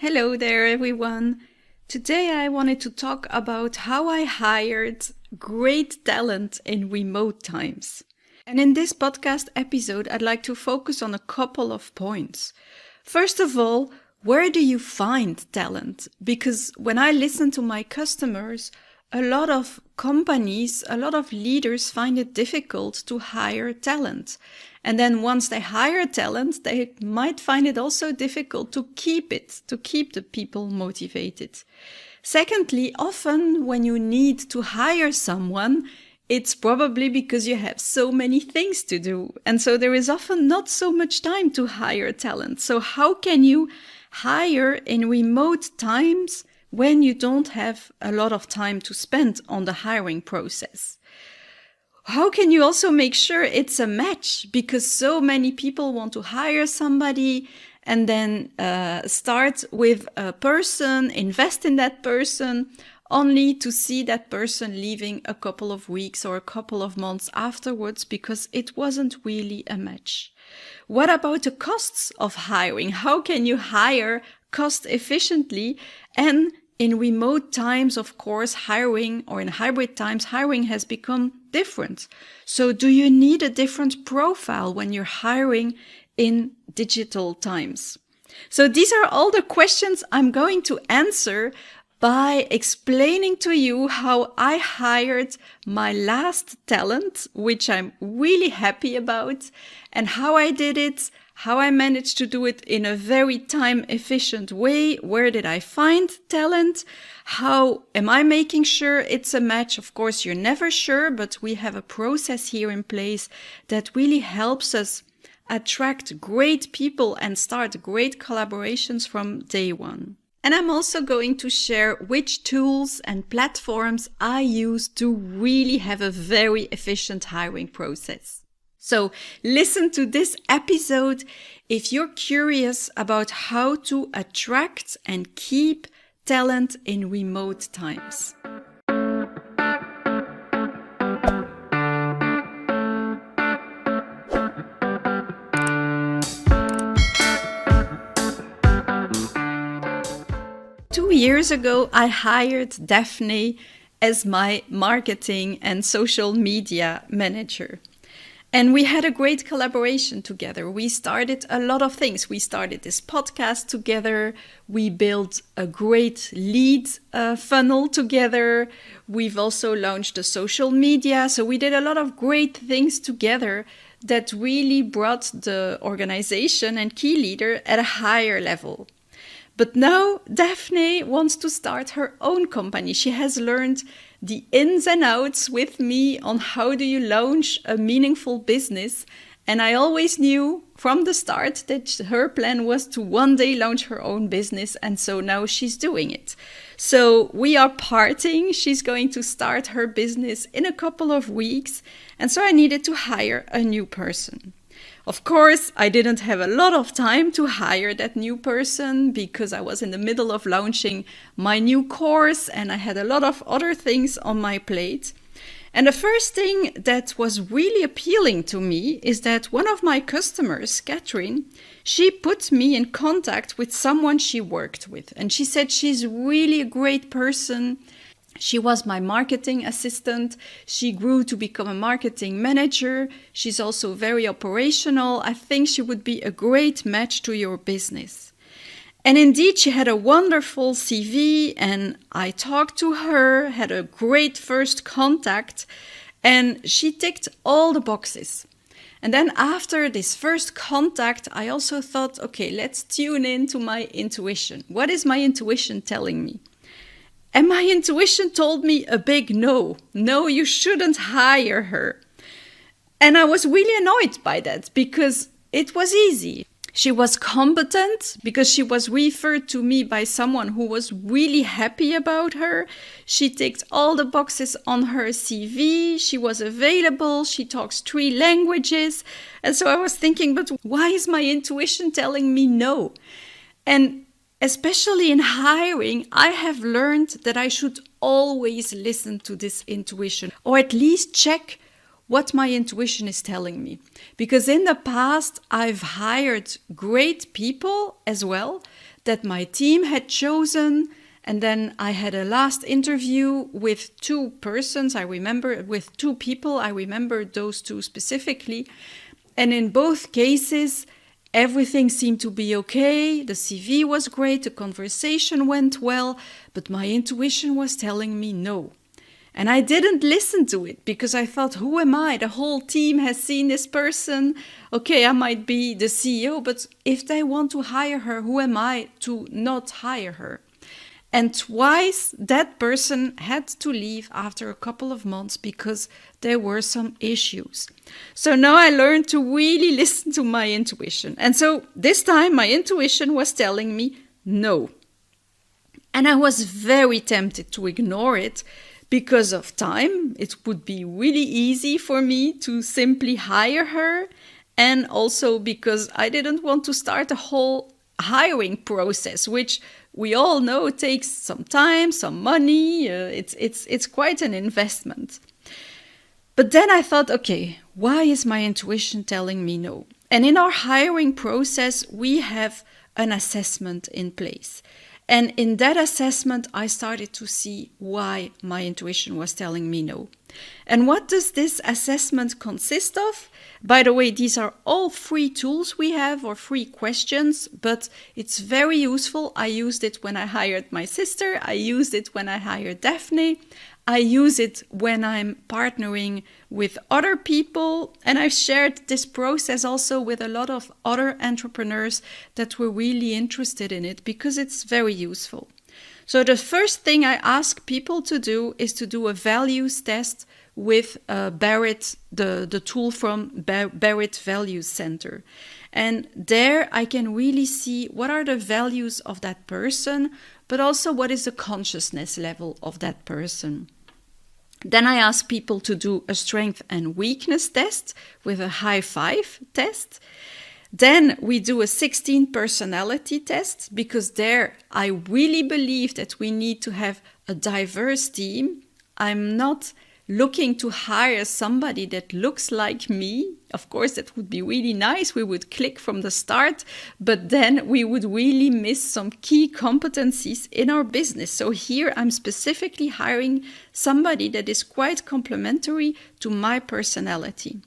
Hello there, everyone. Today I wanted to talk about how I hired great talent in remote times. And in this podcast episode, I'd like to focus on a couple of points. First of all, where do you find talent? Because when I listen to my customers, a lot of companies, a lot of leaders find it difficult to hire talent. And then once they hire talent, they might find it also difficult to keep the people motivated. Secondly, often when you need to hire someone, it's probably because you have so many things to do. And so there is often not so much time to hire talent. So how can you hire in remote times when you don't have a lot of time to spend on the hiring process? How can you also make sure it's a match? Because so many people want to hire somebody and then start with a person, invest in that person, only to see that person leaving a couple of weeks or a couple of months afterwards because it wasn't really a match. What about the costs of hiring? How can you hire cost efficiently? And in remote times, of course, hiring, or in hybrid times, hiring has become different. So do you need a different profile when you're hiring in digital times? So these are all the questions I'm going to answer by explaining to you how I hired my last talent, which I'm really happy about, and how I did it, how I managed to do it in a very time-efficient way. Where did I find talent? How am I making sure it's a match? Of course, you're never sure, but we have a process here in place that really helps us attract great people and start great collaborations from day one. And I'm also going to share which tools and platforms I use to really have a very efficient hiring process. So listen to this episode if you're curious about how to attract and keep talent in remote times. Two years ago, I hired Daphne as my marketing and social media manager. And we had a great collaboration together. We started a lot of things. We started this podcast together. We built a great lead funnel together. We've also launched a social media. So we did a lot of great things together that really brought the organization and key leader at a higher level. But now Daphne wants to start her own company. She has learned the ins and outs with me on how do you launch a meaningful business. And I always knew from the start that her plan was to one day launch her own business. And so now she's doing it. So we are parting. She's going to start her business in a couple of weeks. And so I needed to hire a new person. Of course, I didn't have a lot of time to hire that new person because I was in the middle of launching my new course and I had a lot of other things on my plate. And the first thing that was really appealing to me is that one of my customers, Catherine, she put me in contact with someone she worked with. And she said she's really a great person. She was my marketing assistant. She grew to become a marketing manager. She's also very operational. I think she would be a great match to your business. And indeed, she had a wonderful CV and I talked to her, had a great first contact, and she ticked all the boxes. And then after this first contact, I also thought, okay, let's tune in to my intuition. What is my intuition telling me? And my intuition told me a big no. No, you shouldn't hire her. And I was really annoyed by that because it was easy. She was competent because she was referred to me by someone who was really happy about her. She ticked all the boxes on her CV. She was available. She talks 3 languages. And so I was thinking, but why is my intuition telling me no? And especially in hiring, I have learned that I should always listen to this intuition, or at least check what my intuition is telling me. Because in the past, I've hired great people as well that my team had chosen. And then I had a last interview with 2 persons. I remember with 2 people. I remember those 2 specifically. And in both cases, everything seemed to be okay. The CV was great. The conversation went well. But my intuition was telling me no. And I didn't listen to it because I thought, who am I? The whole team has seen this person. Okay, I might be the CEO, but if they want to hire her, who am I to not hire her? And twice that person had to leave after a couple of months because there were some issues. So now I learned to really listen to my intuition. And so this time my intuition was telling me no. And I was very tempted to ignore it because of time. It would be really easy for me to simply hire her. And also because I didn't want to start a whole hiring process, which we all know takes some time, some money. It's quite an investment. But then I thought, okay, why is my intuition telling me no? And in our hiring process, we have an assessment in place. And in that assessment, I started to see why my intuition was telling me no. And what does this assessment consist of? By the way, these are all free tools we have or free questions, but it's very useful. I used it when I hired my sister. I used it when I hired Daphne. I use it when I'm partnering with other people. And I've shared this process also with a lot of other entrepreneurs that were really interested in it because it's very useful. So the first thing I ask people to do is to do a values test with Barrett, the tool from Barrett Values Center. And there I can really see what are the values of that person, but also what is the consciousness level of that person. Then I ask people to do a strength and weakness test with a high 5 test. Then we do a 16 personality test because there I really believe that we need to have a diverse team. I'm not looking to hire somebody that looks like me. Of course, that would be really nice. We would click from the start, but then we would really miss some key competencies in our business. So here I'm specifically hiring somebody that is quite complementary to my personality.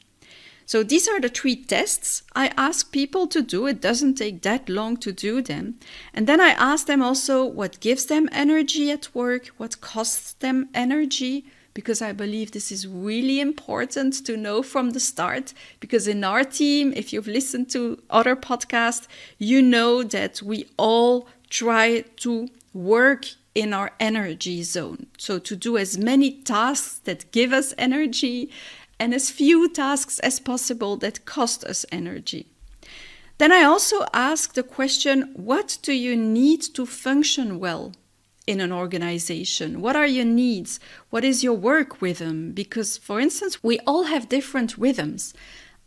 So these are the 3 tests I ask people to do. It doesn't take that long to do them. And then I ask them also what gives them energy at work, what costs them energy, because I believe this is really important to know from the start. Because in our team, if you've listened to other podcasts, you know that we all try to work in our energy zone. So to do as many tasks that give us energy and as few tasks as possible that cost us energy. Then I also ask the question, what do you need to function well in an organization? What are your needs? What is your work rhythm? Because, for instance, we all have different rhythms.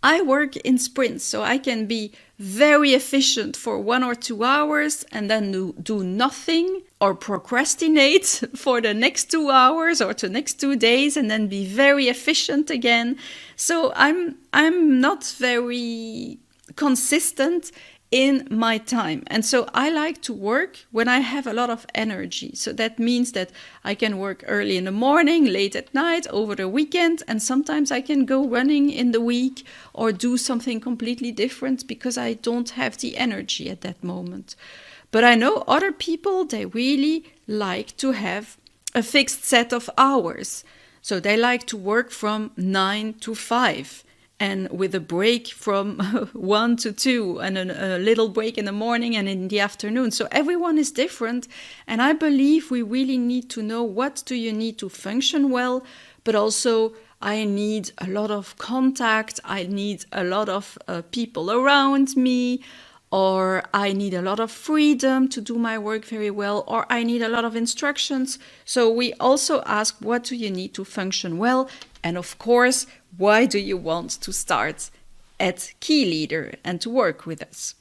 I work in sprints, so I can be very efficient for 1 or 2 hours and then do nothing or procrastinate for the next 2 hours or the next 2 days and then be very efficient again. So I'm not very consistent in my time. And so I like to work when I have a lot of energy. So that means that I can work early in the morning, late at night, over the weekend, and sometimes I can go running in the week or do something completely different because I don't have the energy at that moment. But I know other people, they really like to have a fixed set of hours. So they like to work from 9 to 5. And with a break from 1 to 2 and a little break in the morning and in the afternoon. So everyone is different. And I believe we really need to know what do you need to function well, but also I need a lot of contact. I need a lot of people around me, or I need a lot of freedom to do my work very well, or I need a lot of instructions. So we also ask, what do you need to function well? And of course, why do you want to start at Key Leader and to work with us?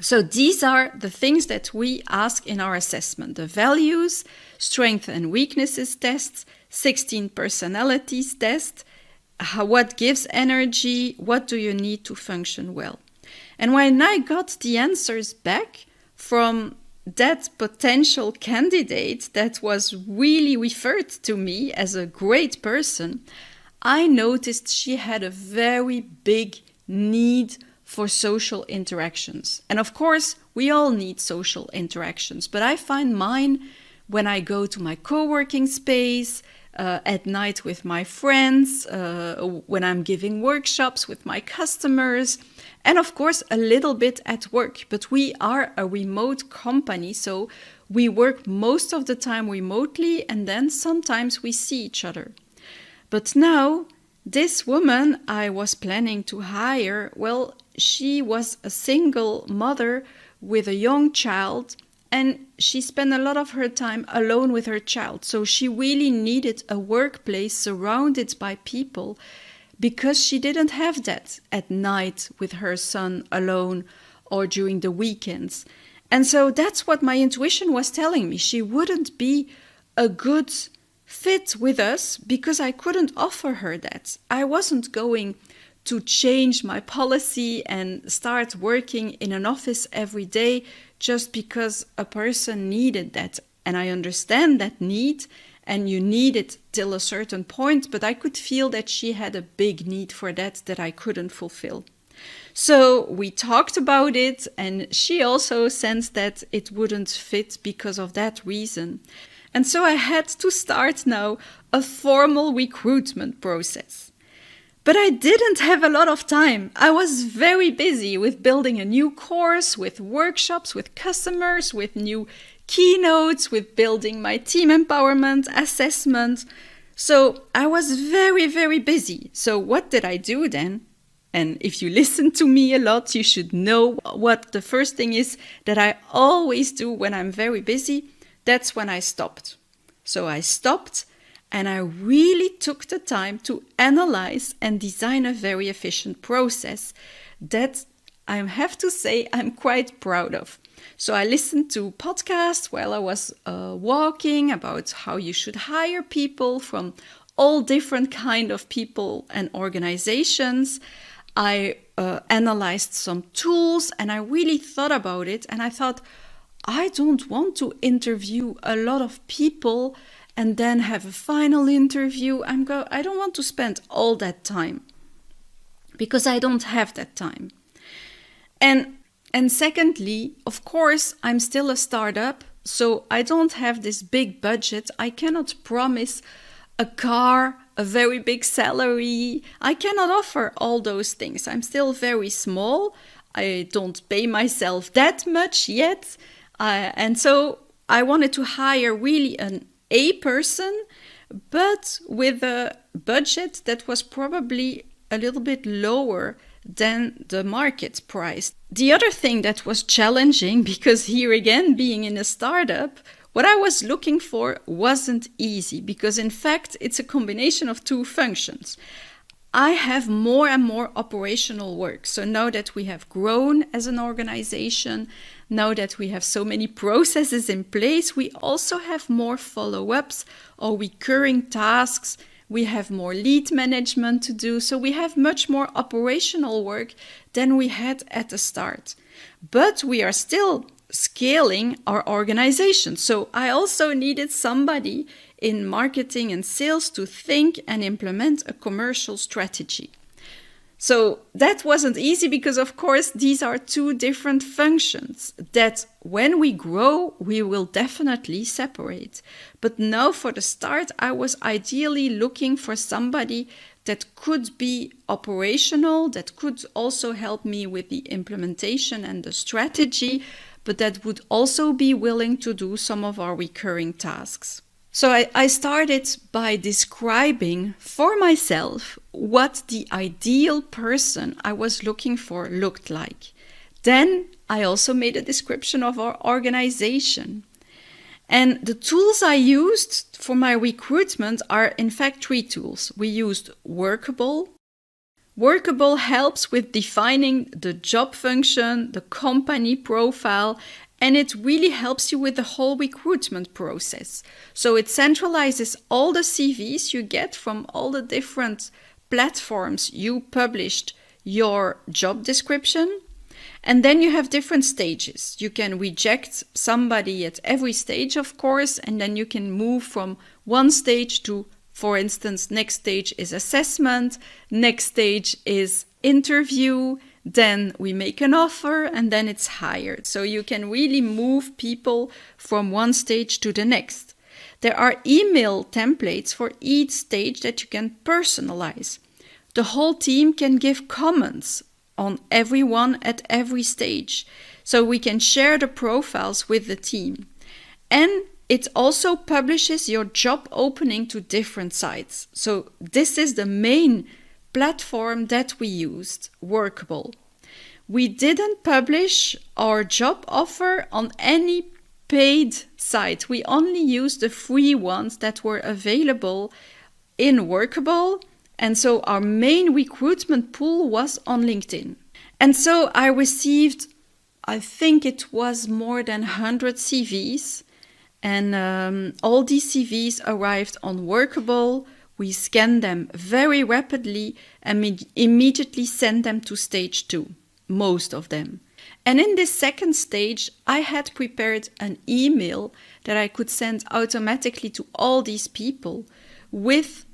So these are the things that we ask in our assessment: the values, strength and weaknesses tests, 16 personalities test, what gives energy, what do you need to function well. And when I got the answers back from that potential candidate that was really referred to me as a great person, I noticed she had a very big need for social interactions. And of course, we all need social interactions, but I find mine when I go to my co-working space, at night with my friends, when I'm giving workshops with my customers, and of course a little bit at work. But we are a remote company, so we work most of the time remotely, and then sometimes we see each other. But now, this woman I was planning to hire, well, she was a single mother with a young child, and she spent a lot of her time alone with her child. So she really needed a workplace surrounded by people, because she didn't have that at night with her son alone or during the weekends. And so that's what my intuition was telling me. She wouldn't be a good fit with us because I couldn't offer her that. I wasn't going to change my policy and start working in an office every day just because a person needed that. And I understand that need, and you need it till a certain point, but I could feel that she had a big need for that I couldn't fulfill. So we talked about it, and she also sensed that it wouldn't fit because of that reason. And so I had to start now a formal recruitment process. But I didn't have a lot of time. I was very busy with building a new course, with workshops, with customers, with new keynotes, with building my team empowerment assessment. So I was very, very busy. So what did I do then? And if you listen to me a lot, you should know what the first thing is that I always do when I'm very busy. That's when I stopped. So I stopped, and I really took the time to analyze and design a very efficient process that I have to say I'm quite proud of. So I listened to podcasts while I was walking about how you should hire people from all different kind of people and organizations. I analyzed some tools, and I really thought about it, and I thought, I don't want to interview a lot of people and then have a final interview. I don't want to spend all that time because I don't have that time. And secondly, of course, I'm still a startup, so I don't have this big budget. I cannot promise a car, a very big salary. I cannot offer all those things. I'm still very small. I don't pay myself that much yet. And so I wanted to hire really an A person, but with a budget that was probably a little bit lower than the market price. The other thing that was challenging, because here again, being in a startup, what I was looking for wasn't easy, because in fact, it's a combination of two functions. I have more and more operational work. So now that we have grown as an organization, now that we have so many processes in place, we also have more follow-ups or recurring tasks. We have more lead management to do. So we have much more operational work than we had at the start. But we are still scaling our organization. So I also needed somebody in marketing and sales to think and implement a commercial strategy. So that wasn't easy because, of course, these are two different functions that when we grow, we will definitely separate. But now for the start, I was ideally looking for somebody that could be operational, that could also help me with the implementation and the strategy, but that would also be willing to do some of our recurring tasks. So I started by describing for myself what the ideal person I was looking for looked like. Then I also made a description of our organization. And the tools I used for my recruitment are in fact 3 tools. We used Workable. Workable helps with defining the job function, the company profile, and it really helps you with the whole recruitment process. So it centralizes all the CVs you get from all the different platforms you published your job description. And then you have different stages. You can reject somebody at every stage, of course, and then you can move from one stage to, for instance, next stage is assessment, next stage is interview, then we make an offer, and then it's hired. So you can really move people from one stage to the next. There are email templates for each stage that you can personalize. The whole team can give comments on everyone at every stage. So we can share the profiles with the team. And it also publishes your job opening to different sites. So this is the main platform that we used, Workable. We didn't publish our job offer on any paid site. We only used the free ones that were available in Workable. And so our main recruitment pool was on LinkedIn. And so I received, I think it was more than 100 CVs. And all these CVs arrived on Workable. We scanned them very rapidly and we immediately sent them to stage 2, most of them. And in this second stage, I had prepared an email that I could send automatically to all these people with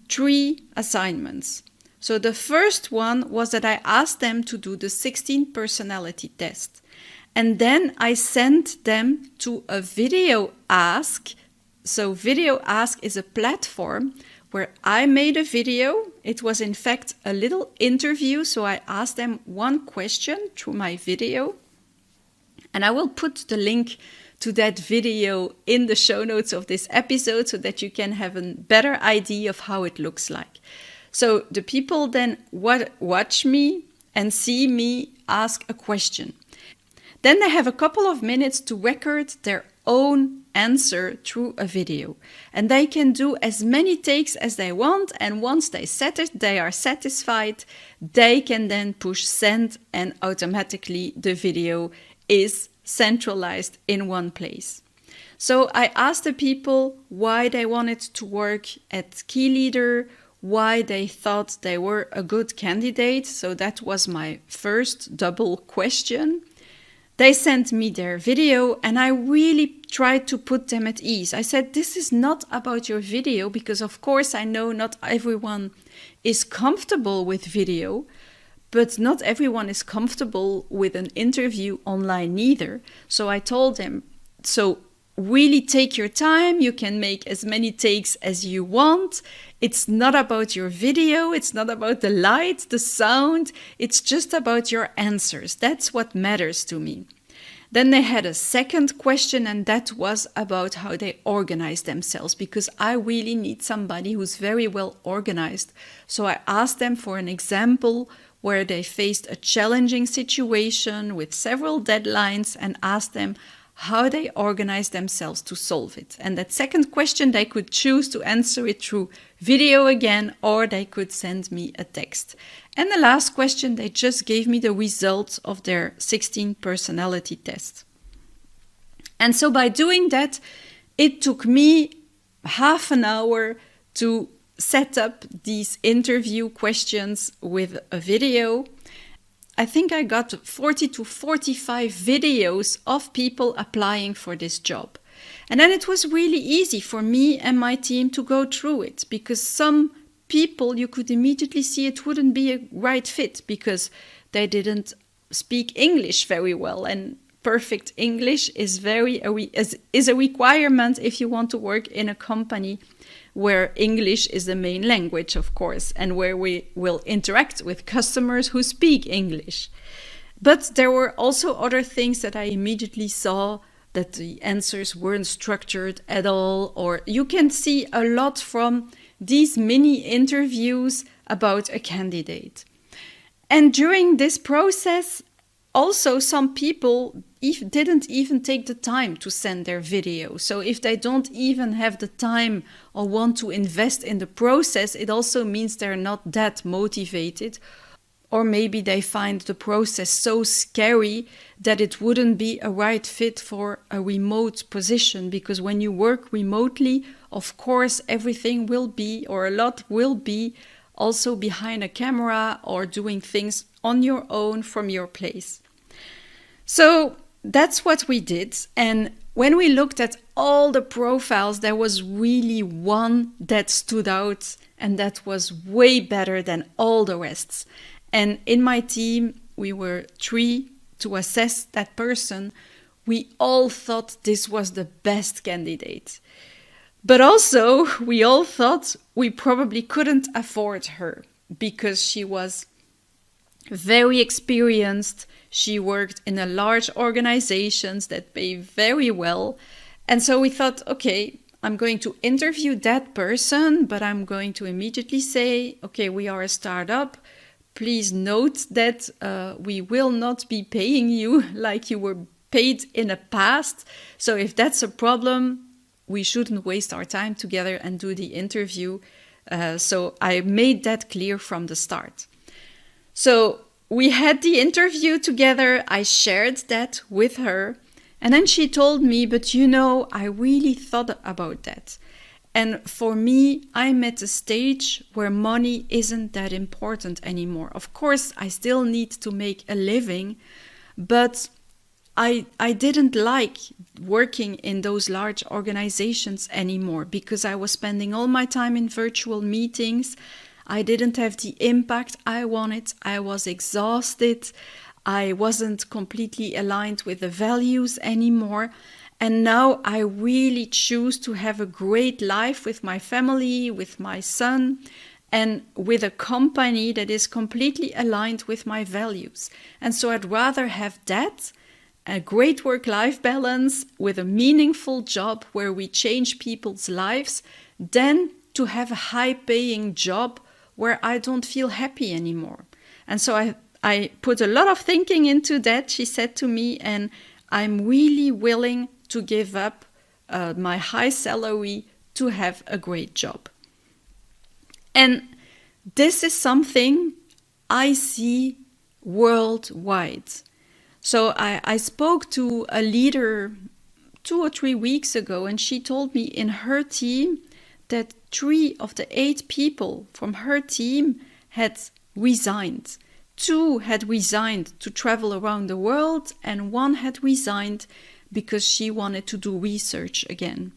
3 assignments. So the first one was that I asked them to do the 16 personality test. And then I sent them to a Videoask. So Videoask is a platform where I made a video. It was in fact a little interview. So I asked them one question through my video. And I will put the link to that video in the show notes of this episode so that you can have a better idea of how it looks like. So the people then watch me and see me ask a question. Then they have a couple of minutes to record their own answer through a video. And they can do as many takes as they want. And once they are satisfied, they can then push send and automatically the video is centralized in one place. So I asked the people why they wanted to work at Key Leader, why they thought they were a good candidate. So that was my first double question. They sent me their video and I really tried to put them at ease. I said, this is not about your video because of course I know not everyone is comfortable with video, but not everyone is comfortable with an interview online either. So I told them, so really take your time. You can make as many takes as you want. It's not about your video. It's not about the light, the sound. It's just about your answers. That's what matters to me. Then they had a second question, and that was about how they organize themselves, because I really need somebody who's very well organized. So I asked them for an example where they faced a challenging situation with several deadlines and asked them how they organize themselves to solve it. And that second question, they could choose to answer it through video again, or they could send me a text. And the last question, they just gave me the results of their 16 personality test. And so by doing that, it took me half an hour to set up these interview questions with a video. I think I got 40 to 45 videos of people applying for this job. And then it was really easy for me and my team to go through it, because some people you could immediately see it wouldn't be a right fit because they didn't speak English very well. And perfect English is a requirement if you want to work in a company where English is the main language, of course, and where we will interact with customers who speak English. But there were also other things that I immediately saw, that the answers weren't structured at all, or you can see a lot from these mini interviews about a candidate. And during this process, also some people didn't even take the time to send their video. So if they don't even have the time or want to invest in the process, it also means they're not that motivated. Or maybe they find the process so scary that it wouldn't be a right fit for a remote position. Because when you work remotely, of course, everything will be, or a lot will be, also behind a camera or doing things on your own from your place. So that's what we did. And when we looked at all the profiles, there was really one that stood out and that was way better than all the rest. And in my team, we were 3 to assess that person. We all thought this was the best candidate. But also, we all thought we probably couldn't afford her because she was very experienced. She worked in a large organizations that pay very well. And so we thought, okay, I'm going to interview that person, but I'm going to immediately say, okay, we are a startup. Please note that we will not be paying you like you were paid in the past. So if that's a problem, we shouldn't waste our time together and do the interview. So I made that clear from the start. So we had the interview together. I shared that with her. And then she told me, but I really thought about that. And for me, I'm at a stage where money isn't that important anymore. Of course, I still need to make a living, but I didn't like working in those large organizations anymore because I was spending all my time in virtual meetings. I didn't have the impact I wanted. I was exhausted. I wasn't completely aligned with the values anymore. And now I really choose to have a great life with my family, with my son, and with a company that is completely aligned with my values. And so I'd rather have that, a great work-life balance with a meaningful job where we change people's lives, than to have a high-paying job where I don't feel happy anymore. And so I put a lot of thinking into that, she said to me, and I'm really willing to give up my high salary to have a great job. And this is something I see worldwide. So I spoke to a leader 2 or 3 weeks ago, and she told me in her team that 3 of the 8 people from her team had resigned. 2 had resigned to travel around the world, and 1 had resigned because she wanted to do research again.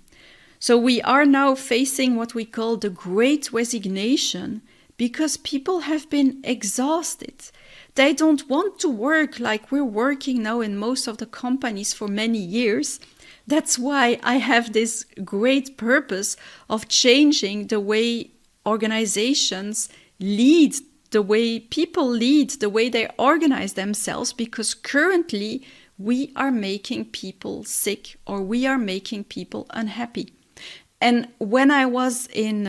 So we are now facing what we call the Great Resignation because people have been exhausted. They don't want to work like we're working now in most of the companies for many years. That's why I have this great purpose of changing the way organizations lead, the way people lead, the way they organize themselves, because currently we are making people sick or we are making people unhappy. And when I was in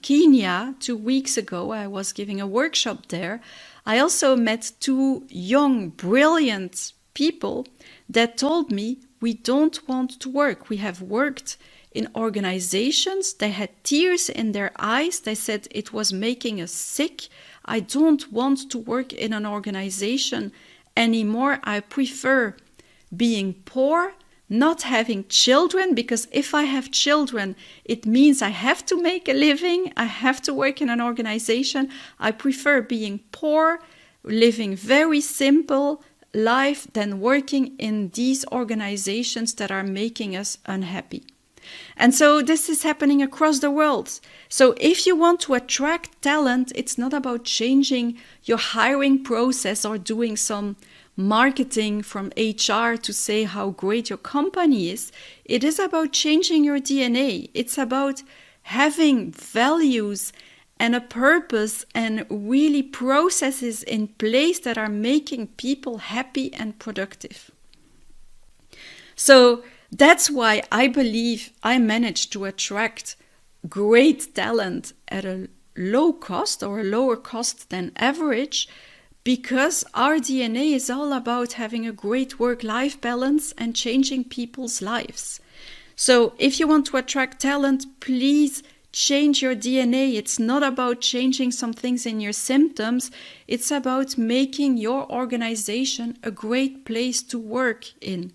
Kenya 2 weeks ago, I was giving a workshop there. I also met 2 young, brilliant people that told me, we don't want to work. We have worked in organizations. They had tears in their eyes. They said it was making us sick. I don't want to work in an organization anymore. I prefer being poor, not having children, because if I have children, it means I have to make a living. I have to work in an organization. I prefer being poor, living very simple life than working in these organizations that are making us unhappy. And so this is happening across the world. So if you want to attract talent, it's not about changing your hiring process or doing some marketing from HR to say how great your company is. It is about changing your DNA. It's about having values and a purpose and really processes in place that are making people happy and productive. So that's why I believe I managed to attract great talent at a low cost or a lower cost than average, because our DNA is all about having a great work-life balance and changing people's lives. So if you want to attract talent, please change your DNA. It's not about changing some things in your symptoms. It's about making your organization a great place to work in.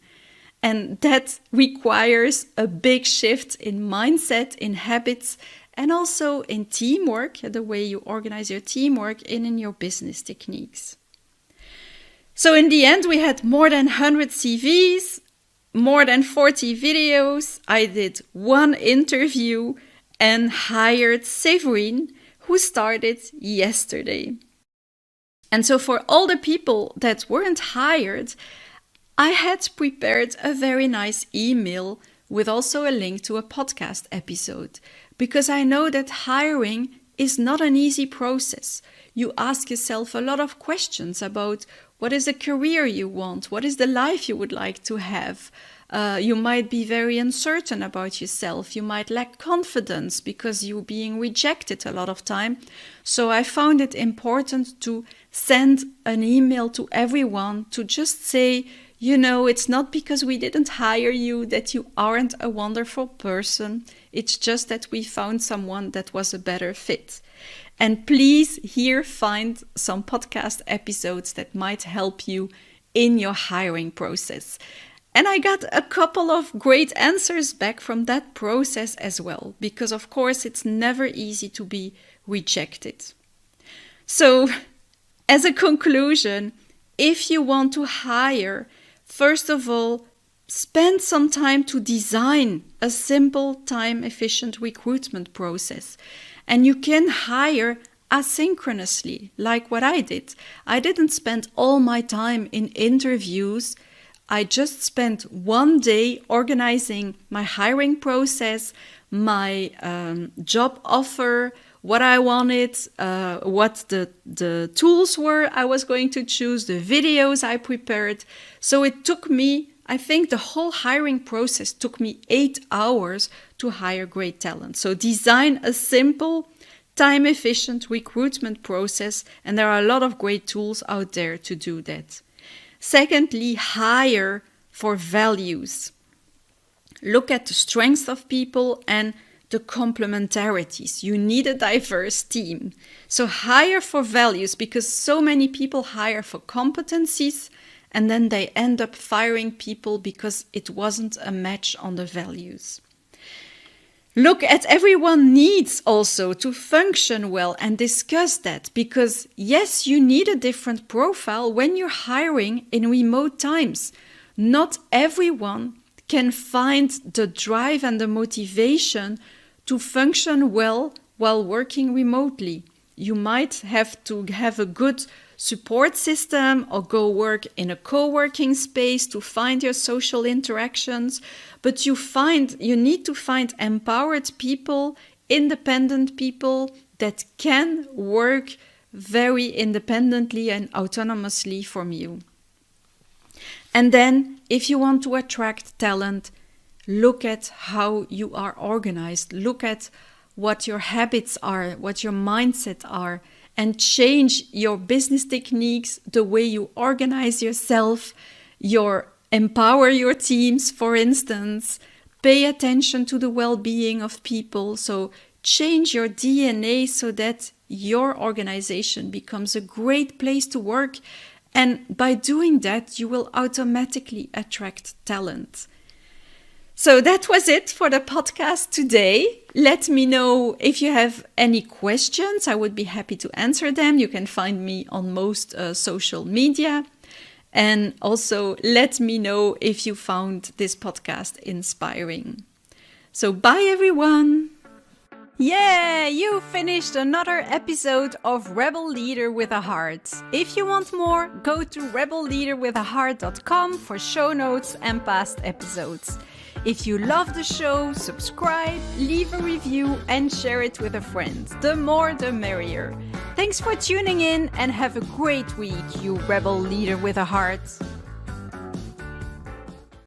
And that requires a big shift in mindset, in habits, and also in teamwork, the way you organize your teamwork, and in your business techniques. So in the end, we had more than 100 CVs, more than 40 videos. I did one interview and hired Severine, who started yesterday. And so for all the people that weren't hired, I had prepared a very nice email with also a link to a podcast episode, because I know that hiring is not an easy process. You ask yourself a lot of questions about what is the career you want, what is the life you would like to have. You might be very uncertain about yourself. You might lack confidence because you're being rejected a lot of time. So I found it important to send an email to everyone to just say, you know, it's not because we didn't hire you that you aren't a wonderful person. It's just that we found someone that was a better fit. And please here find some podcast episodes that might help you in your hiring process. And I got a couple of great answers back from that process as well, because of course it's never easy to be rejected. So as a conclusion, if you want to hire, first of all, spend some time to design a simple, time-efficient recruitment process. And you can hire asynchronously, like what I did. I didn't spend all my time in interviews. I just spent one day organizing my hiring process, my job offer, what I wanted, what the tools were I was going to choose, the videos I prepared. So it took me, I think the whole hiring process took me 8 hours to hire great talent. So design a simple, time-efficient recruitment process, and there are a lot of great tools out there to do that. Secondly, hire for values. Look at the strengths of people and the complementarities. You need a diverse team. So hire for values, because so many people hire for competencies and then they end up firing people because it wasn't a match on the values. Look at everyone's needs also to function well and discuss that, because yes, you need a different profile when you're hiring in remote times. Not everyone can find the drive and the motivation to function well while working remotely. You might have to have a good support system or go work in a co-working space to find your social interactions, but you need to find empowered people, independent people that can work very independently and autonomously from you. And then if you want to attract talent, look at how you are organized. Look at what your habits are, what your mindset are, and change your business techniques, the way you organize yourself, empower your teams, for instance. Pay attention to the well-being of people. So change your DNA so that your organization becomes a great place to work. And by doing that, you will automatically attract talent. So that was it for the podcast today. Let me know if you have any questions. I would be happy to answer them. You can find me on most social media. And also let me know if you found this podcast inspiring. So bye everyone. Yeah, you finished another episode of Rebel Leader with a Heart. If you want more, go to rebelleaderwithaheart.com for show notes and past episodes. If you love the show, subscribe, leave a review, and share it with a friend. The more, the merrier. Thanks for tuning in and have a great week, you Rebel Leader with a Heart.